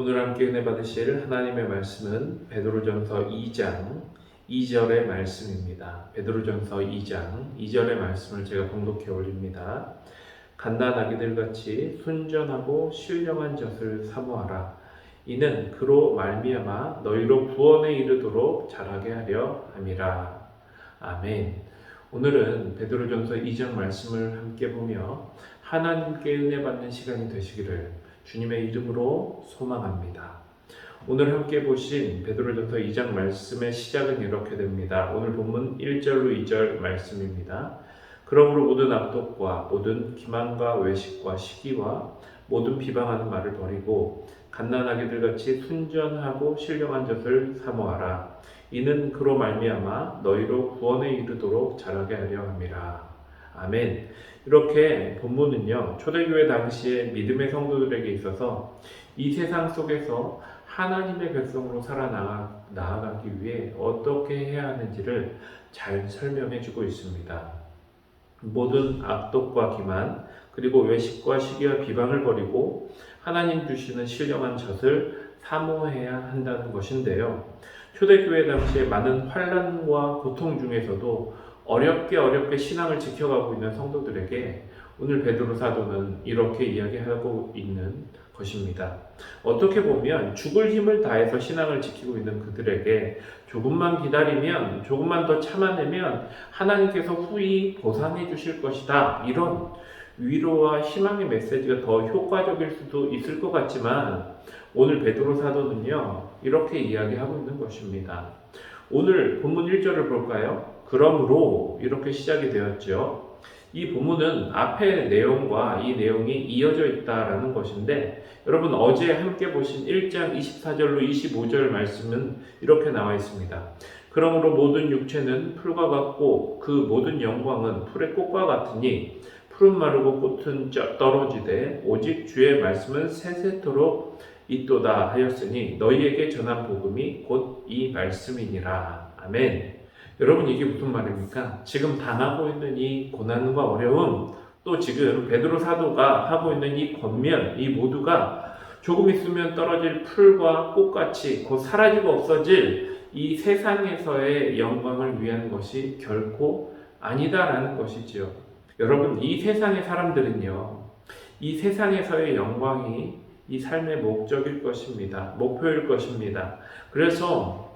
오늘 함께 은혜 받으실 하나님의 말씀은 베드로전서 2장 2절의 말씀입니다. 베드로전서 2장 2절의 말씀을 제가 봉독해 올립니다. 갓난아기들 같이 순전하고 신령한 젖을 사모하라. 이는 그로 말미암아 너희로 구원에 이르도록 자라게 하려 함이라. 아멘. 오늘은 베드로전서 2장 말씀을 함께 보며 하나님께 은혜 받는 시간이 되시기를 주님의 이름으로 소망합니다. 오늘 함께 보신 베드로전서 2장 말씀의 시작은 이렇게 됩니다. 오늘 본문 1절로 2절 말씀입니다. 그러므로 모든 악독과 모든 기만과 외식과 시기와 모든 비방하는 말을 버리고 갓난아기들 같이 순전하고 신령한 젖을 사모하라. 이는 그로 말미암아 너희로 구원에 이르도록 자라게 하려 함이라. 아멘. 이렇게 본문은요, 초대교회 당시에 믿음의 성도들에게 있어서 이 세상 속에서 하나님의 백성으로 나아가기 위해 어떻게 해야 하는지를 잘 설명해 주고 있습니다. 모든 악독과 기만, 그리고 외식과 시기와 비방을 버리고 하나님 주시는 신령한 젖을 사모해야 한다는 것인데요. 초대교회 당시에 많은 환난과 고통 중에서도 어렵게 신앙을 지켜가고 있는 성도들에게 오늘 베드로 사도는 이렇게 이야기하고 있는 것입니다. 어떻게 보면 죽을 힘을 다해서 신앙을 지키고 있는 그들에게 조금만 기다리면, 조금만 더 참아내면 하나님께서 후히 보상해 주실 것이다. 이런 위로와 희망의 메시지가 더 효과적일 수도 있을 것 같지만 오늘 베드로 사도는요, 이렇게 이야기하고 있는 것입니다. 오늘 본문 1절을 볼까요? 그러므로 이렇게 시작이 되었죠. 이 본문은 앞의 내용과 이 내용이 이어져 있다라는 것인데, 여러분 어제 함께 보신 1장 24절로 25절 말씀은 이렇게 나와 있습니다. 그러므로 모든 육체는 풀과 같고 그 모든 영광은 풀의 꽃과 같으니 풀은 마르고 꽃은 떨어지되 오직 주의 말씀은 세세토록 있도다 하였으니 너희에게 전한 복음이 곧 이 말씀이니라. 아멘. 여러분 이게 무슨 말입니까? 지금 당하고 있는 이 고난과 어려움, 또 지금 베드로 사도가 하고 있는 이 권면, 이 모두가 조금 있으면 떨어질 풀과 꽃같이 곧 사라지고 없어질 이 세상에서의 영광을 위한 것이 결코 아니다라는 것이지요. 여러분 이 세상의 사람들은요, 이 세상에서의 영광이 이 삶의 목적일 것입니다. 목표일 것입니다. 그래서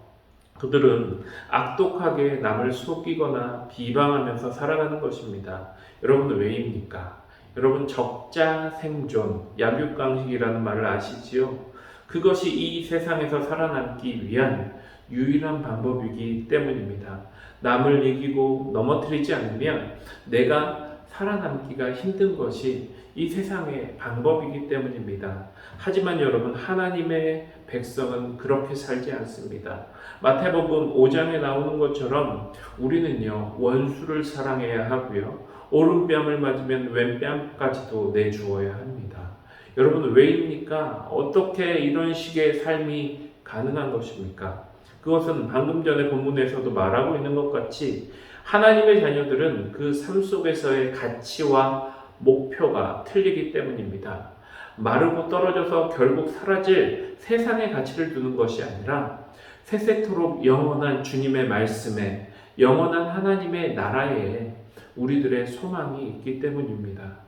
그들은 악독하게 남을 속이거나 비방하면서 살아가는 것입니다. 여러분 왜입니까? 여러분 적자 생존, 약육강식이라는 말을 아시지요? 그것이 이 세상에서 살아남기 위한 유일한 방법이기 때문입니다. 남을 이기고 넘어뜨리지 않으면 내가 살아남기가 힘든 것이 이 세상의 방법이기 때문입니다. 하지만 여러분 하나님의 백성은 그렇게 살지 않습니다. 마태복음 5장에 나오는 것처럼 우리는요 원수를 사랑해야 하고요 오른뺨을 맞으면 왼뺨까지도 내주어야 합니다. 여러분 왜입니까? 어떻게 이런 식의 삶이 가능한 것입니까? 그것은 방금 전에 본문에서도 말하고 있는 것 같이 하나님의 자녀들은 그 삶 속에서의 가치와 목표가 틀리기 때문입니다. 마르고 떨어져서 결국 사라질 세상의 가치를 두는 것이 아니라 세세토록 영원한 주님의 말씀에, 영원한 하나님의 나라에 우리들의 소망이 있기 때문입니다.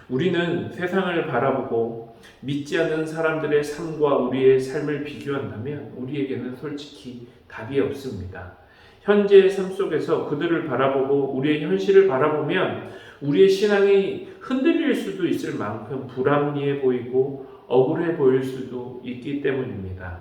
우리는 세상을 바라보고 믿지 않는 사람들의 삶과 우리의 삶을 비교한다면 우리에게는 솔직히 답이 없습니다. 현재의 삶 속에서 그들을 바라보고 우리의 현실을 바라보면 우리의 신앙이 흔들릴 수도 있을 만큼 불합리해 보이고 억울해 보일 수도 있기 때문입니다.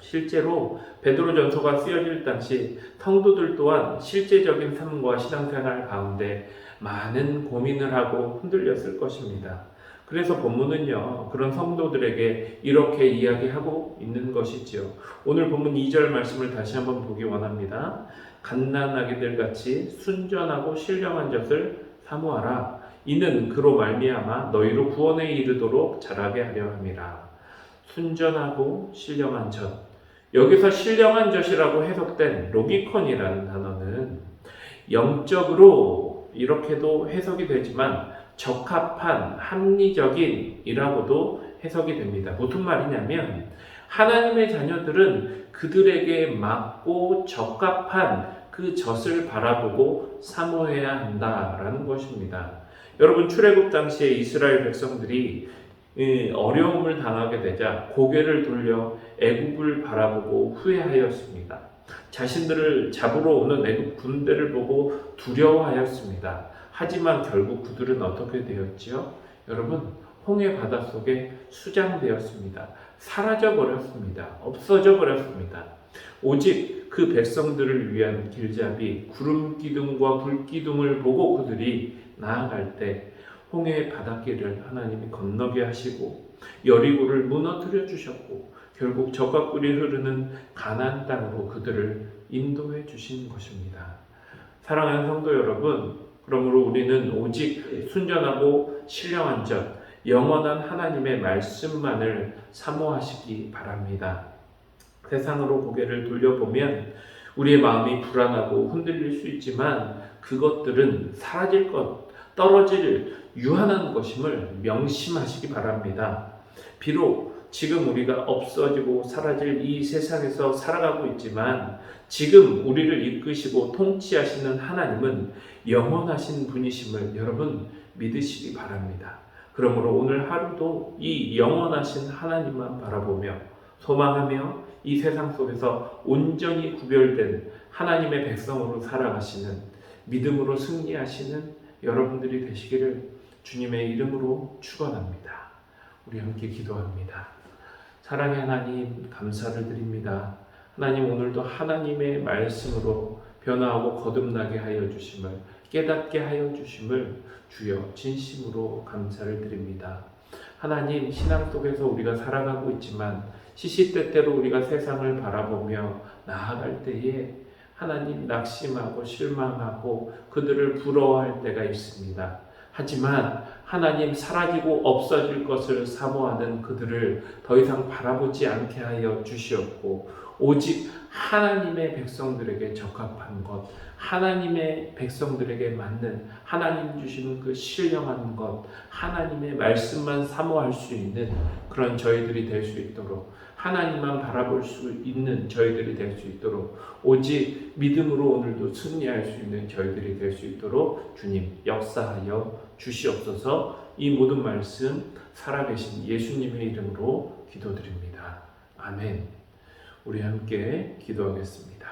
실제로 베드로전서가 쓰여질 당시 성도들 또한 실제적인 삶과 신앙생활 가운데 많은 고민을 하고 흔들렸을 것입니다. 그래서 본문은요 그런 성도들에게 이렇게 이야기하고 있는 것이지요. 오늘 본문 2절 말씀을 다시 한번 보기 원합니다. 갓난아기들 같이 순전하고 신령한 젖을 사모하라. 이는 그로 말미암아 너희로 구원에 이르도록 자라게 하려 함이라. 순전하고 신령한 젖. 여기서 신령한 젖이라고 해석된 로기콘이라는 단어는 영적으로 이렇게도 해석이 되지만 적합한, 합리적인이라고도 해석이 됩니다. 무슨 말이냐면 하나님의 자녀들은 그들에게 맞고 적합한 그 젖을 바라보고 사모해야 한다라는 것입니다. 여러분, 출애굽 당시에 이스라엘 백성들이 어려움을 당하게 되자 고개를 돌려 애굽을 바라보고 후회하였습니다. 자신들을 잡으러 오는 애굽 군대를 보고 두려워하였습니다. 하지만 결국 그들은 어떻게 되었지요? 여러분, 홍해 바닷속에 수장되었습니다. 사라져 버렸습니다. 없어져 버렸습니다. 오직 그 백성들을 위한 길잡이 구름 기둥과 불 기둥을 보고 그들이 나아갈 때 홍해의 바닷길을 하나님이 건너게 하시고 여리고를 무너뜨려 주셨고 결국 젖과 꿀이 흐르는 가나안 땅으로 그들을 인도해 주신 것입니다. 사랑하는 성도 여러분, 그러므로 우리는 오직 순전하고 신령한 젖, 영원한 하나님의 말씀만을 사모하시기 바랍니다. 세상으로 고개를 돌려보면 우리의 마음이 불안하고 흔들릴 수 있지만 그것들은 사라질 것, 떨어질 유한한 것임을 명심하시기 바랍니다. 비록 지금 우리가 없어지고 사라질 이 세상에서 살아가고 있지만 지금 우리를 이끄시고 통치하시는 하나님은 영원하신 분이심을 여러분 믿으시기 바랍니다. 그러므로 오늘 하루도 이 영원하신 하나님만 바라보며 소망하며 이 세상 속에서 온전히 구별된 하나님의 백성으로 살아가시는 믿음으로 승리하시는 여러분들이 되시기를 주님의 이름으로 축원합니다. 우리 함께 기도합니다. 사랑의 하나님, 감사를 드립니다. 하나님, 오늘도 하나님의 말씀으로 변화하고 거듭나게 하여 주심을, 깨닫게 하여 주심을 주여 진심으로 감사를 드립니다. 하나님, 신앙 속에서 우리가 살아가고 있지만 시시때때로 우리가 세상을 바라보며 나아갈 때에 하나님 낙심하고 실망하고 그들을 부러워할 때가 있습니다. 하지만 하나님, 사라지고 없어질 것을 사모하는 그들을 더 이상 바라보지 않게 하여 주시었고 오직 하나님의 백성들에게 적합한 것, 하나님의 백성들에게 맞는 하나님 주시는 그 신령한 것, 하나님의 말씀만 사모할 수 있는 그런 저희들이 될 수 있도록, 하나님만 바라볼 수 있는 저희들이 될 수 있도록, 오직 믿음으로 오늘도 승리할 수 있는 저희들이 될 수 있도록 주님 역사하여 주시옵소서. 이 모든 말씀 살아계신 예수님의 이름으로 기도드립니다. 아멘. 우리 함께 기도하겠습니다.